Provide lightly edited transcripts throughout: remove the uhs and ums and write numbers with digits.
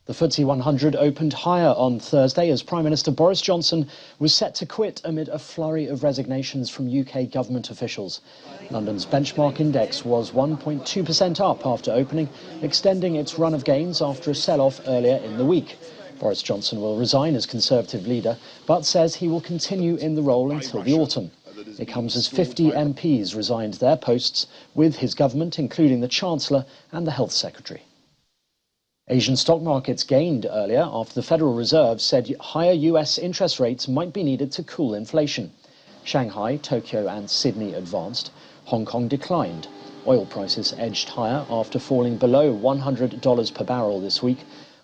The FTSE 100 opened higher on Thursday as Prime Minister Boris Johnson was set to quit amid a flurry of resignations from UK government officials. London's benchmark index was 1.2% up after opening, extending its run of gains after a sell-off earlier in the week. Boris Johnson will resign as Conservative leader, but says he will continue in the role until the autumn. It comes as 50 MPs resigned their posts, with his government including the Chancellor and the Health Secretary. Asian stock markets gained earlier after the Federal Reserve said higher US interest rates might be needed to cool inflation. Shanghai, Tokyo and Sydney advanced. Hong Kong declined. Oil prices edged higher after falling below $100 per barrel this week.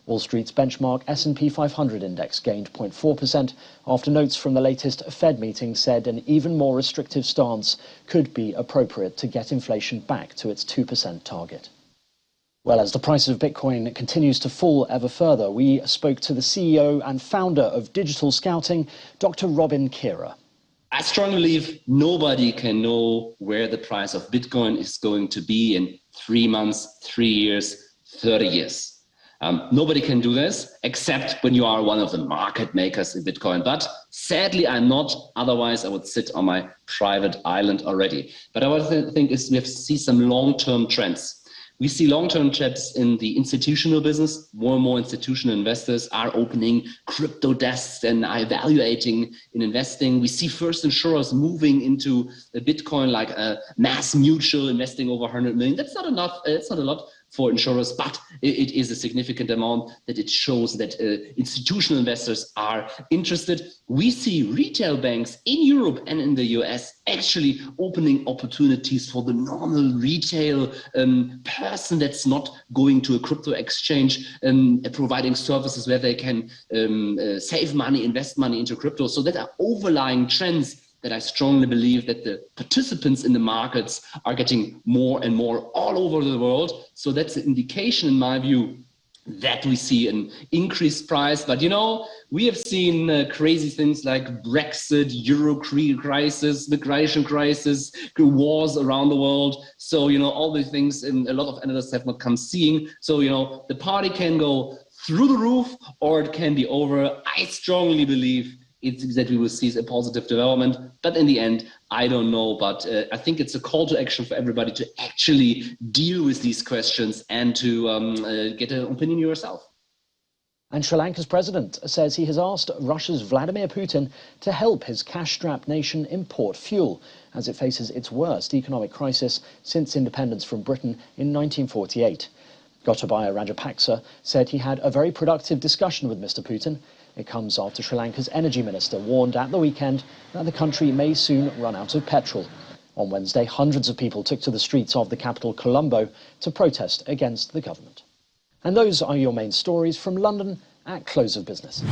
Wall Street's benchmark S&P 500 index gained 0.4% after notes from the latest Fed meeting said an even more restrictive stance could be appropriate to get inflation back to its 2% target. Well, as the price of Bitcoin continues to fall ever further, we spoke to the CEO and founder of Digital Scouting, Dr. Robin Kira. I strongly believe nobody can know where the price of Bitcoin is going to be in 3 months, 3 years, 30 years. Nobody can do this except when you are one of the market makers in Bitcoin. But sadly, I'm not. Otherwise, I would sit on my private island already. But what I think is we have to see some long-term trends. We see long-term trends in the institutional business. More and more institutional investors are opening crypto desks and are evaluating in investing. We see first insurers moving into the Bitcoin, like a mass mutual investing over 100 million. That's not enough. It's not a lot for insurers, but it is a significant amount that it shows that institutional investors are interested. We see retail banks in Europe and in the US actually opening opportunities for the normal retail person that's not going to a crypto exchange, providing services where they can save money, invest money into crypto. So that are overlying trends that I strongly believe that the participants in the markets are getting more and more all over the world. So that's an indication, in my view, that we see an increased price. But, you know, we have seen crazy things like Brexit, Euro crisis, migration crisis, wars around the world. So, you know, all these things, and a lot of analysts have not come seeing. So, you know, the party can go through the roof or it can be over. I strongly believe it's that we will see a positive development, but in the end, I don't know. But I think it's a call to action for everybody to actually deal with these questions and to get an opinion yourself. And Sri Lanka's president says he has asked Russia's Vladimir Putin to help his cash-strapped nation import fuel as it faces its worst economic crisis since independence from Britain in 1948. Gotabaya Rajapaksa said he had a very productive discussion with Mr. Putin. It comes after Sri Lanka's energy minister warned at the weekend that the country may soon run out of petrol. On Wednesday, hundreds of people took to the streets of the capital, Colombo, to protest against the government. And those are your main stories from London at close of business.